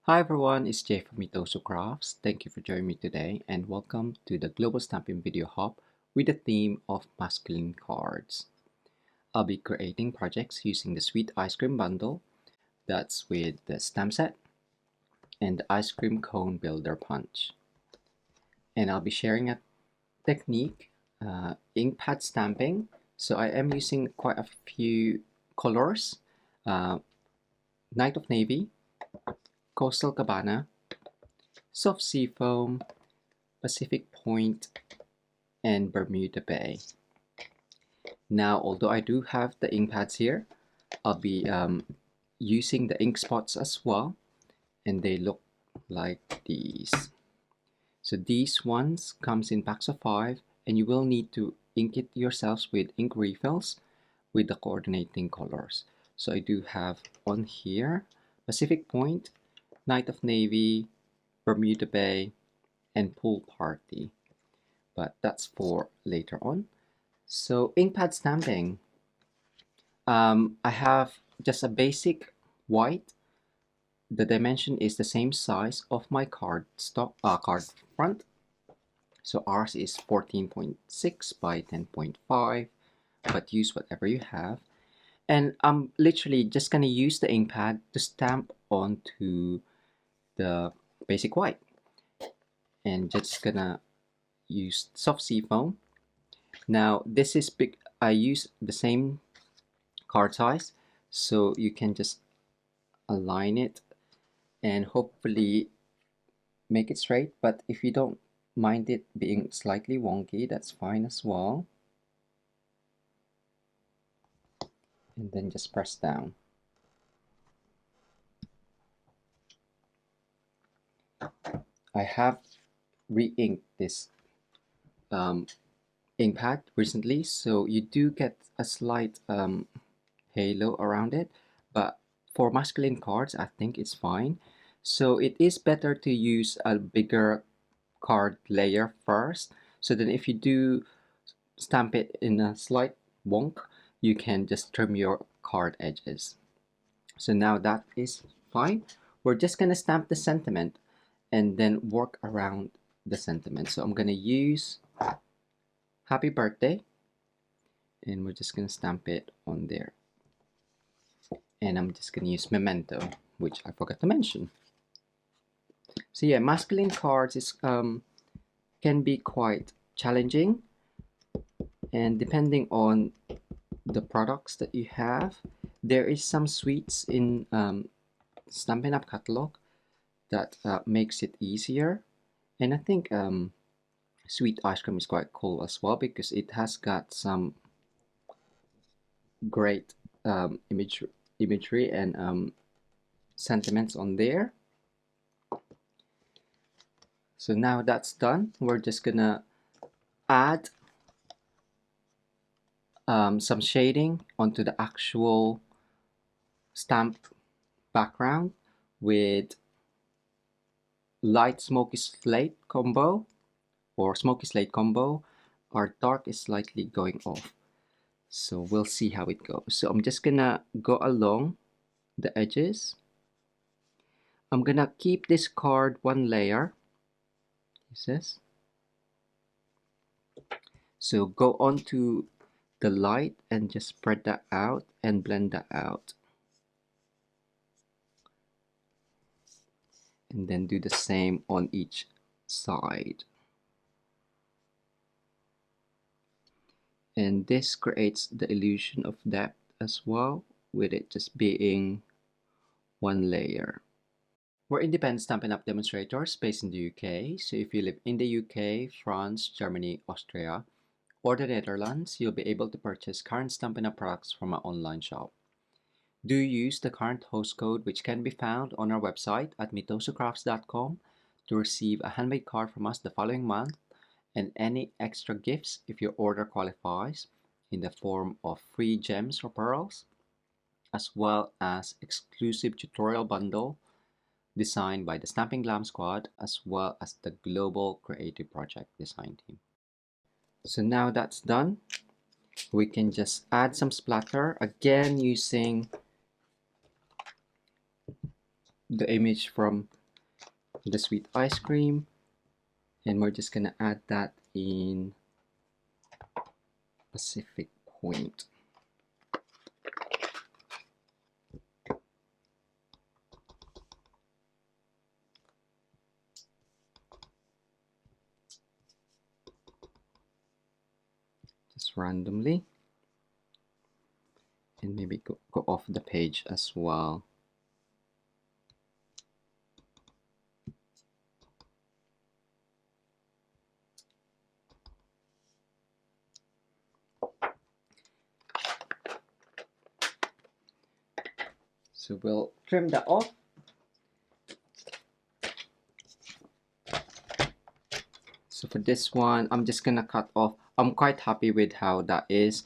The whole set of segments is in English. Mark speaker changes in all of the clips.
Speaker 1: Hi everyone, it's Jay from Mitosu Crafts. Thank you for joining me today and welcome to the Global Stampin video hub with the theme of masculine cards. I'll be creating projects using the Sweet Ice Cream Bundle that's with the stamp set and the Ice Cream Cone Builder Punch. And I'll be sharing a technique, ink pad stamping. So I am using quite a few colors, Night of Navy, Coastal Cabana, Soft Seafoam, Pacific Point, and Bermuda Bay. Now, although I do have the ink pads here, I'll be using the ink spots as well, and they look like these. So these ones comes in packs of 5, and you will need to ink it yourselves with ink refills with the coordinating colors. So I do have on here Pacific Point, Night of Navy, Bermuda Bay, and Pool Party, but that's for later on. So ink pad stamping, I have just a basic white. The dimension is the same size of my card front. So ours is 14.6 by 10.5, but use whatever you have. And I'm literally just gonna use the ink pad to stamp onto the basic white, and just gonna use soft seafoam. Now this is big. I use the same card size, so you can just align it and hopefully make it straight. But if you don't mind it being slightly wonky, that's fine as well. And then just press down. I have re-inked this ink pad recently, so you do get a slight halo around it, but for masculine cards I think it's fine. So it is better to use a bigger card layer first, so then if you do stamp it in a slight wonk, you can just trim your card edges. So now that is fine. We're just gonna stamp the sentiment and then work around the sentiment. So I'm gonna use happy birthday, and we're just gonna stamp it on there. And I'm just gonna use memento, which I forgot to mention. So yeah, masculine cards is can be quite challenging, and depending on the products that you have, there is some sweets in Stampin' Up catalog that makes it easier. And I think sweet ice cream is quite cool as well, because it has got some great imagery and sentiments on there. So now that's done, we're just gonna add some shading onto the actual stamp background with light smoky slate combo or smoky slate combo. Our dark is slightly going off, so we'll see how it goes. So I'm just gonna go along the edges. I'm gonna keep this card one layer. This. So go on to the light and just spread that out and blend that out. And then do the same on each side. And this creates the illusion of depth as well, with it just being one layer. We're independent Stampin' Up demonstrators based in the UK, so if you live in the UK, France, Germany, Austria, or the Netherlands, you'll be able to purchase current Stampin' Up products from our online shop. Do use the current host code, which can be found on our website at mitosocrafts.com, to receive a handmade card from us the following month, and any extra gifts if your order qualifies, in the form of free gems or pearls, as well as exclusive tutorial bundle designed by the Stampin' Glam Squad, as well as the Global Creative Project Design Team. So now that's done, we can just add some splatter, again using the image from the sweet ice cream, and we're just gonna add that in Pacific Point. Just randomly, and maybe go off the page as well. So we'll trim that off. So for this one, I'm just gonna cut off. I'm quite happy with how that is.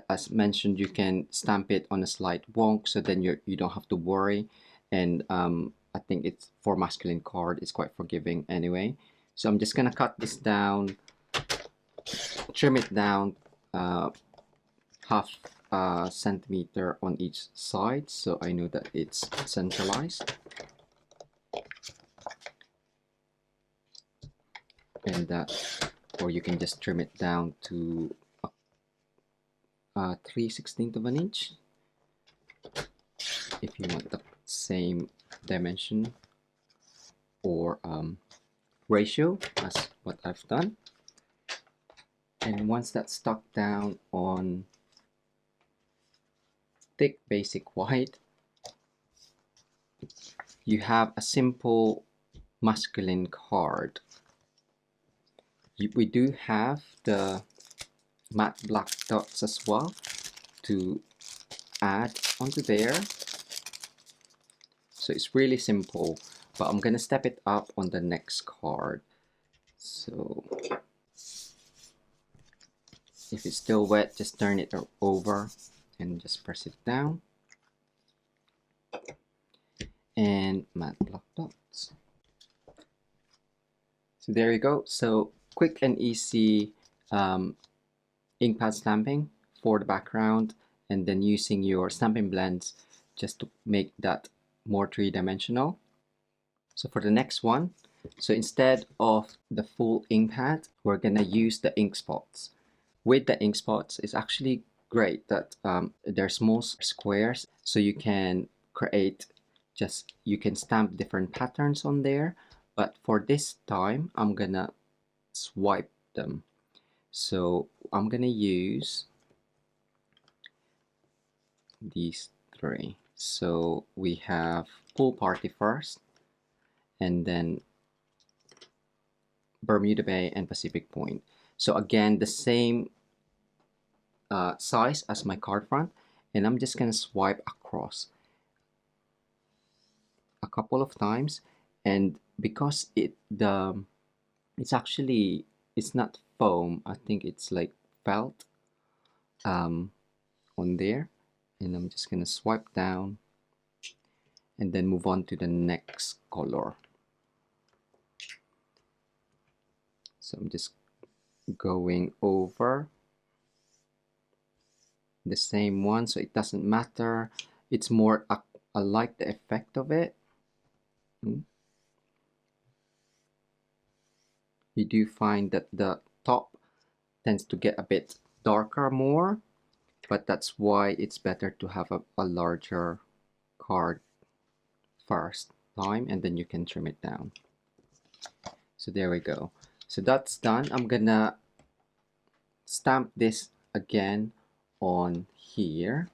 Speaker 1: As mentioned, you can stamp it on a slight wonk, so then you don't have to worry. And I think it's for masculine card, it's quite forgiving anyway. So I'm just gonna cut this down, trim it down half centimeter on each side, so I know that it's centralized. And that, or you can just trim it down to 3/16 of an inch if you want the same dimension or ratio as what I've done. And once that's stuck down on thick basic white, you have a simple masculine card. We do have the matte black dots as well to add onto there. So it's really simple, but I'm gonna step it up on the next card. So if it's still wet, just turn it over and just press it down. And matte black dots. So there you go. So quick and easy ink pad stamping for the background, and then using your stamping blends just to make that more three-dimensional. So for the next one, so instead of the full ink pad, we're gonna use the ink spots. With the ink spots, it's actually great that they're small squares, so you can create you can stamp different patterns on there. But for this time, I'm gonna swipe them. So I'm gonna use these three. So we have Pool Party first, and then Bermuda Bay and Pacific Point. So again, the same size as my card front, and I'm just gonna swipe across a couple of times. And because it's not foam, I think it's like felt on there, and I'm just gonna swipe down and then move on to the next color. So I'm just going over the same one, so it doesn't matter. It's more I like the effect of it. You do find that the top tends to get a bit darker more, but that's why it's better to have a larger card first time, and then you can trim it down. So there we go. So that's done. I'm gonna stamp this again on here.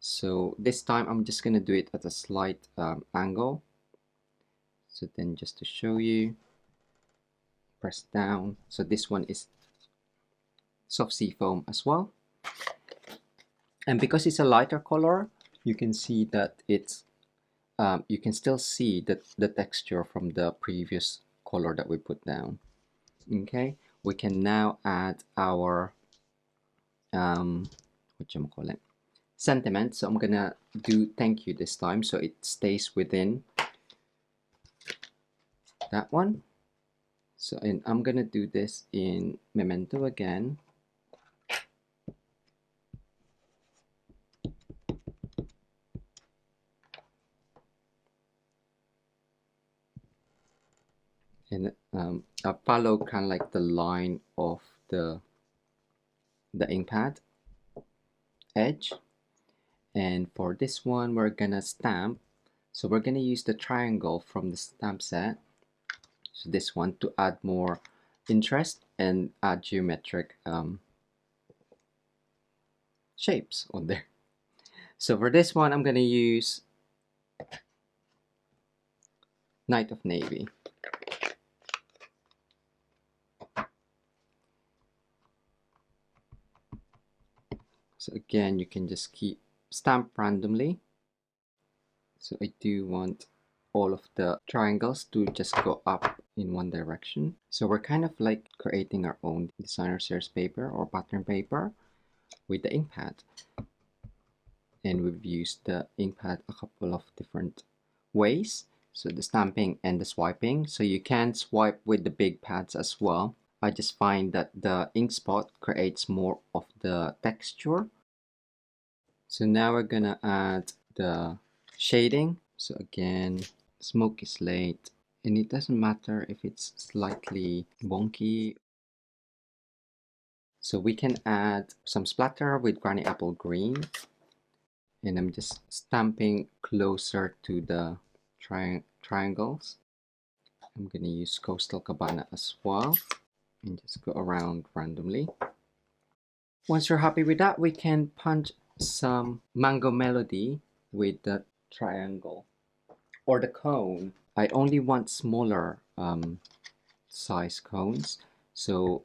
Speaker 1: So this time I'm just gonna do it at a slight angle. So then just to show you, press down. So this one is soft sea foam as well. And because it's a lighter color, you can see that it's you can still see the texture from the previous color that we put down. Okay, we can now add our sentiment. So I'm gonna do thank you this time, so it stays within that one. So, and I'm gonna do this in Memento again. follow kind of like the line of the ink pad edge. And for this one, we're gonna stamp. So we're gonna use the triangle from the stamp set. So this one to add more interest and add geometric shapes on there. So for this one, I'm gonna use Night of Navy. So again, you can just keep stamp randomly. So I do want all of the triangles to just go up in one direction. So we're kind of like creating our own designer series paper or pattern paper with the ink pad. And we've used the ink pad a couple of different ways. So the stamping and the swiping. So you can swipe with the big pads as well. I just find that the ink spot creates more of the texture. So now we're gonna add the shading. So again, smoky slate, and it doesn't matter if it's slightly wonky. So we can add some splatter with Granny Apple Green, and I'm just stamping closer to the triangles. I'm gonna use Coastal Cabana as well, and just go around randomly. Once you're happy with that, we can punch some Mango Melody with the triangle or the cone. I only want smaller size cones, so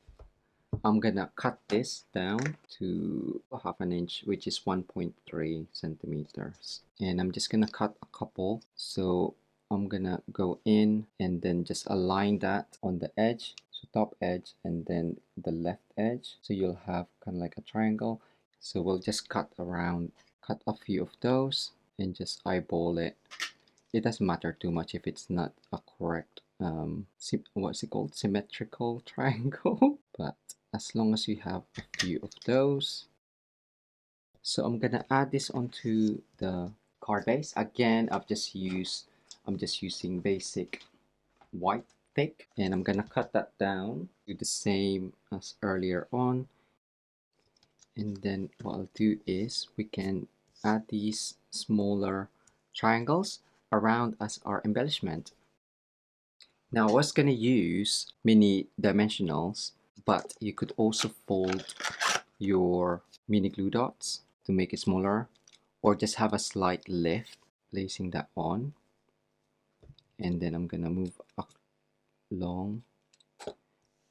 Speaker 1: I'm gonna cut this down to half an inch, which is 1.3 centimeters, and I'm just gonna cut a couple. So I'm gonna go in and then just align that on the edge, so top edge and then the left edge, so you'll have kind of like a triangle. So we'll just cut a few of those and just eyeball it. It doesn't matter too much if it's not a correct what's it called, symmetrical triangle, but as long as you have a few of those. So I'm gonna add this onto the card base. Again, I'm just using basic white thick, and I'm gonna cut that down to the same as earlier on. And then what I'll do is we can add these smaller triangles around as our embellishment. Now I was gonna use mini dimensionals, but you could also fold your mini glue dots to make it smaller, or just have a slight lift, placing that on. And then I'm gonna move along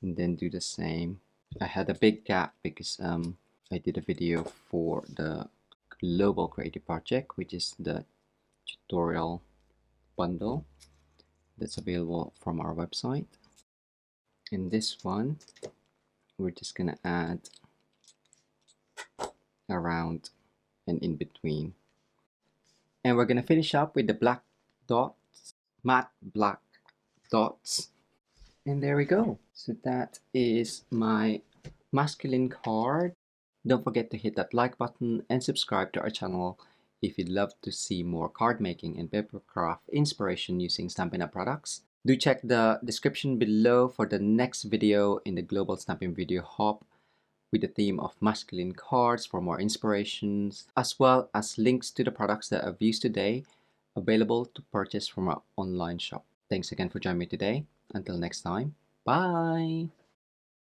Speaker 1: and then do the same. I had a big gap because I did a video for the Global Creative Project, which is the tutorial bundle that's available from our website. In this one, we're just gonna add around and in between. And we're gonna finish up with the black dots, matte black dots. And there we go. So that is my masculine card. Don't forget to hit that like button and subscribe to our channel if you'd love to see more card making and papercraft inspiration using Stampin' Up products. Do check the description below for the next video in the Global Stampin' Video Hub with the theme of masculine cards for more inspirations, as well as links to the products that I've used today available to purchase from our online shop. Thanks again for joining me today. Until next time, bye!